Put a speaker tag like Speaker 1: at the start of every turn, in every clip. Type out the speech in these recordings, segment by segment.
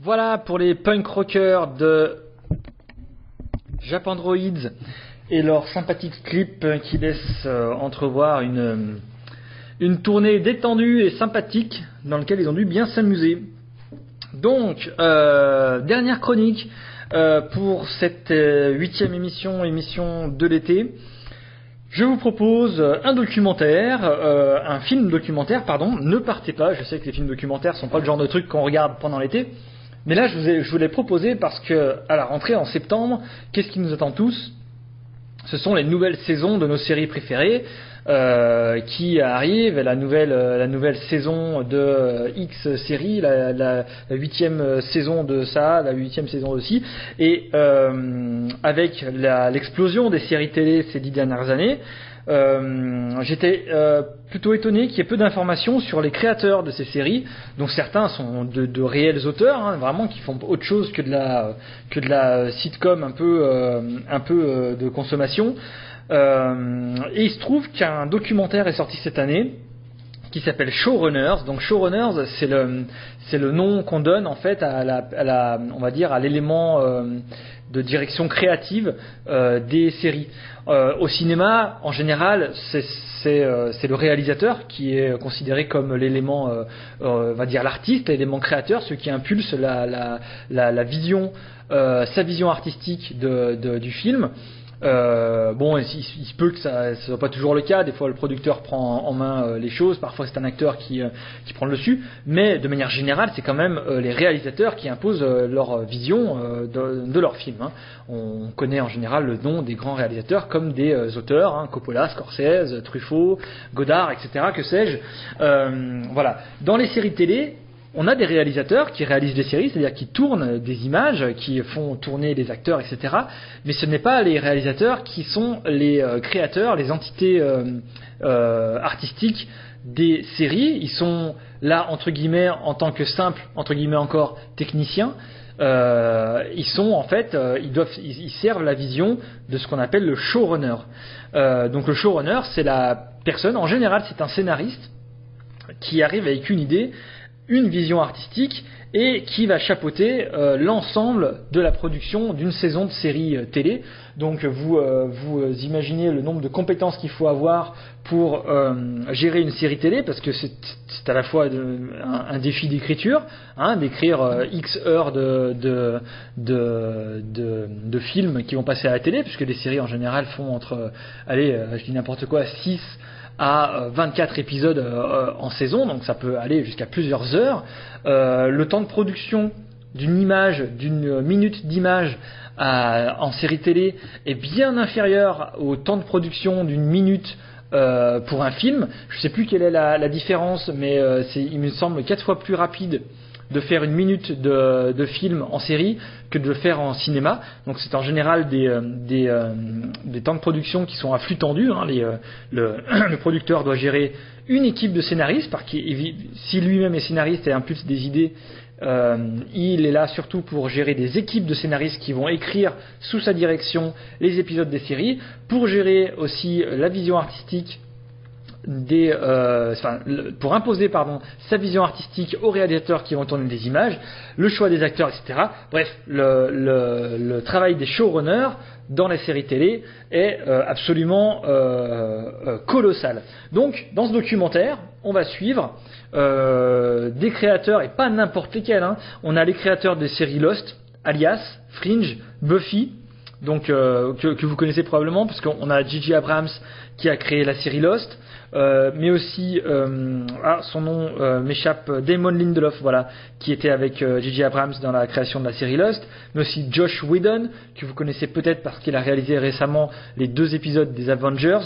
Speaker 1: Voilà pour les punk rockers de Japandroids et leur sympathique clip qui laisse entrevoir une tournée détendue et sympathique dans laquelle ils ont dû bien s'amuser. Donc, dernière chronique pour cette 8e émission de l'été. Je vous propose un film documentaire, pardon. Ne partez pas, je sais que les films documentaires sont pas le genre de truc qu'on regarde pendant l'été. Mais là, je vous l'ai proposé parce que, à la rentrée en septembre, qu'est-ce qui nous attend tous ? Ce sont les nouvelles saisons de nos séries préférées qui arrivent. La nouvelle saison de X série, la 8e saison de ça, la 8e saison aussi. Et avec l'explosion des séries télé ces 10 dernières années, j'étais plutôt étonné qu'il y ait peu d'informations sur les créateurs de ces séries, dont certains sont de réels auteurs, vraiment qui font autre chose que de la sitcom un peu de consommation. Et il se trouve qu'un documentaire est sorti cette année qui s'appelle Showrunners. Donc Showrunners, c'est le nom qu'on donne en fait on va dire à l'élément de direction créative des séries. Au cinéma, en général, c'est le réalisateur qui est considéré comme l'élément, on va dire l'artiste, l'élément créateur, celui qui impulse la vision, sa vision artistique du film. Il se peut que ça soit pas toujours le cas. Des fois, le producteur prend en main les choses. Parfois, c'est un acteur qui prend le dessus. Mais de manière générale, c'est quand même les réalisateurs qui imposent leur vision de leur film. On connaît en général le nom des grands réalisateurs comme des auteurs, Coppola, Scorsese, Truffaut, Godard, etc. Que sais-je. Voilà. Dans les séries télé, on a des réalisateurs qui réalisent des séries, c'est-à-dire qui tournent des images, qui font tourner les acteurs, etc. Mais ce n'est pas les réalisateurs qui sont les créateurs, les entités artistiques des séries. Ils sont là, entre guillemets, en tant que simples, entre guillemets encore, techniciens. Ils sont en fait, ils servent la vision de ce qu'on appelle le showrunner. Donc le showrunner, c'est la personne, en général, c'est un scénariste qui arrive avec une idée, une vision artistique et qui va chapeauter l'ensemble de la production d'une saison de série télé. Donc vous imaginez le nombre de compétences qu'il faut avoir pour gérer une série télé, parce que c'est à la fois un défi d'écriture, d'écrire X heures de films qui vont passer à la télé, puisque les séries en général font je dis n'importe quoi, 6 à 24 épisodes en saison, donc ça peut aller jusqu'à plusieurs heures. Le temps de production d'une minute d'image en série télé est bien inférieur au temps de production d'une minute pour un film. Je ne sais plus quelle est la différence, mais il me semble 4 fois plus rapide de faire une minute de film en série que de le faire en cinéma. Donc c'est en général des temps de production qui sont à flux tendu. Le producteur doit gérer une équipe de scénaristes, parce que si lui-même est scénariste et impulse des idées, il est là surtout pour gérer des équipes de scénaristes qui vont écrire sous sa direction les épisodes des séries, pour gérer aussi la vision artistique pour imposer sa vision artistique aux réalisateurs qui vont tourner des images, le choix des acteurs, etc. Bref, le travail des showrunners dans les séries télé est absolument colossal. Donc, dans ce documentaire, on va suivre des créateurs, et pas n'importe lesquels. On a les créateurs des séries Lost, Alias, Fringe, Buffy, donc que vous connaissez probablement, parce qu'on a J.J. Abrams qui a créé la série Lost. Mais aussi son nom m'échappe, Damon Lindelof, qui était avec J.J. Abrams dans la création de la série Lost, mais aussi Josh Whedon, que vous connaissez peut-être parce qu'il a réalisé récemment les 2 épisodes des Avengers,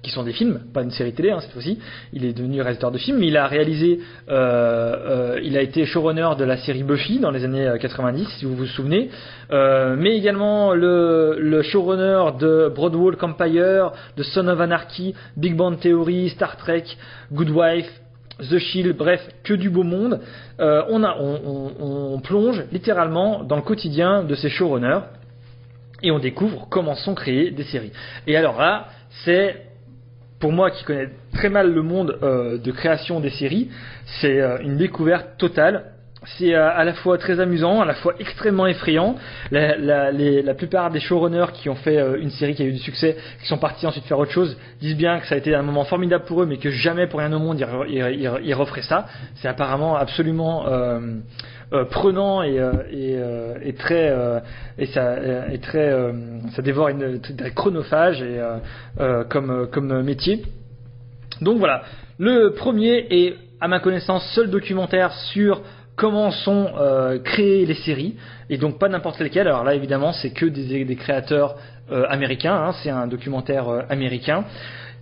Speaker 1: qui sont des films, pas une série télé cette fois-ci. Il est devenu réalisateur de films, mais il a réalisé, il a été showrunner de la série Buffy dans les années 90, si vous vous souvenez, mais également le showrunner de Broadwalk Empire, de Son of Anarchy, Big Bang Theory, Star Trek, Good Wife, The Shield, bref, que du beau monde. On plonge littéralement dans le quotidien de ces showrunners et on découvre comment sont créées des séries. Et alors là, c'est, pour moi qui connais très mal le monde de création des séries, c'est une découverte totale. C'est à la fois très amusant, à la fois extrêmement effrayant. La plupart des showrunners qui ont fait une série qui a eu du succès, qui sont partis ensuite faire autre chose, disent bien que ça a été un moment formidable pour eux, mais que jamais pour rien au monde ils referaient ça. C'est apparemment absolument prenant et très ça dévore très chronophage comme métier. Donc voilà, le premier est à ma connaissance seul documentaire sur comment sont créées les séries, et donc pas n'importe lesquelles. Alors là évidemment c'est que des créateurs américains, hein, c'est un documentaire américain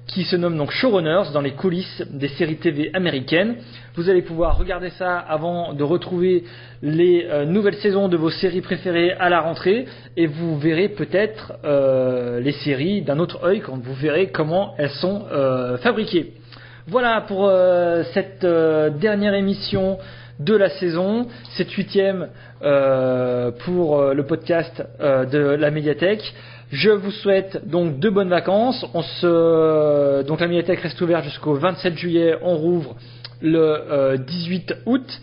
Speaker 1: qui se nomme donc Showrunners, dans les coulisses des séries TV américaines. Vous allez pouvoir regarder ça avant de retrouver les nouvelles saisons de vos séries préférées à la rentrée, et vous verrez peut-être les séries d'un autre œil quand vous verrez comment elles sont fabriquées. Voilà pour cette dernière émission de la saison, cette 8e pour le podcast de la médiathèque. Je vous souhaite donc de bonnes vacances. Donc la médiathèque reste ouverte jusqu'au 27 juillet. On rouvre le 18 août.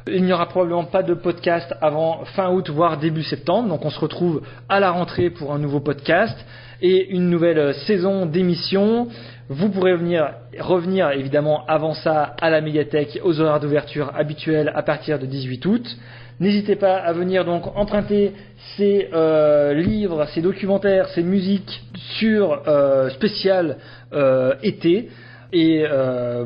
Speaker 1: Il n'y aura probablement pas de podcast avant fin août, voire début septembre. Donc on se retrouve à la rentrée pour un nouveau podcast et une nouvelle saison d'émissions. Vous pourrez revenir évidemment avant ça à la médiathèque aux horaires d'ouverture habituels à partir de 18 août. N'hésitez pas à venir donc emprunter ces livres, ces documentaires, ces musiques sur spécial été. Et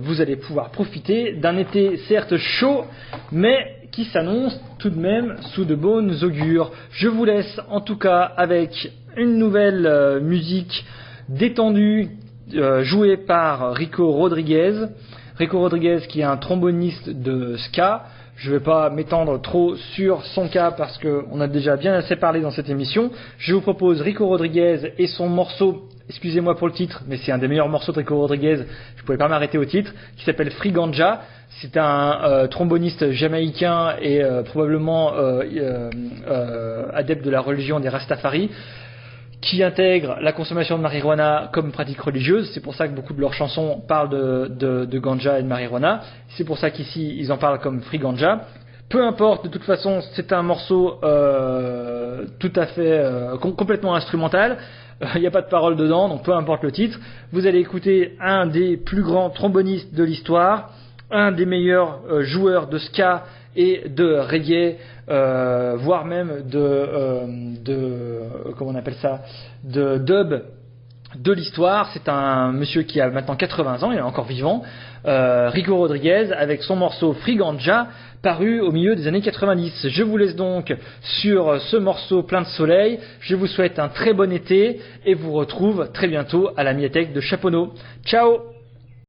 Speaker 1: vous allez pouvoir profiter d'un été certes chaud, mais qui s'annonce tout de même sous de bonnes augures. Je vous laisse en tout cas avec une nouvelle musique détendue jouée par Rico Rodriguez. Rico Rodriguez qui est un tromboniste de ska. Je ne vais pas m'étendre trop sur son cas parce qu'on a déjà bien assez parlé dans cette émission. Je vous propose Rico Rodriguez et son morceau, excusez-moi pour le titre, mais c'est un des meilleurs morceaux de Rico Rodriguez, je ne pouvais pas m'arrêter au titre, qui s'appelle Free Ganja. C'est un tromboniste jamaïcain et probablement adepte de la religion des Rastafari, qui intègre la consommation de marijuana comme pratique religieuse. C'est pour ça que beaucoup de leurs chansons parlent de ganja et de marijuana. C'est pour ça qu'ici ils en parlent comme Free Ganja. Peu importe, de toute façon c'est un morceau tout à fait complètement instrumental. Il n'y a pas de paroles dedans, donc peu importe le titre. Vous allez écouter un des plus grands trombonistes de l'histoire, un des meilleurs joueurs de ska et de reggae, voire même comment on appelle ça, de dub de l'histoire. C'est un monsieur qui a maintenant 80 ans, il est encore vivant, Rico Rodriguez, avec son morceau Free Ganja, paru au milieu des années 90. Je vous laisse donc sur ce morceau plein de soleil. Je vous souhaite un très bon été et vous retrouve très bientôt à la médiathèque de Chaponneau. Ciao!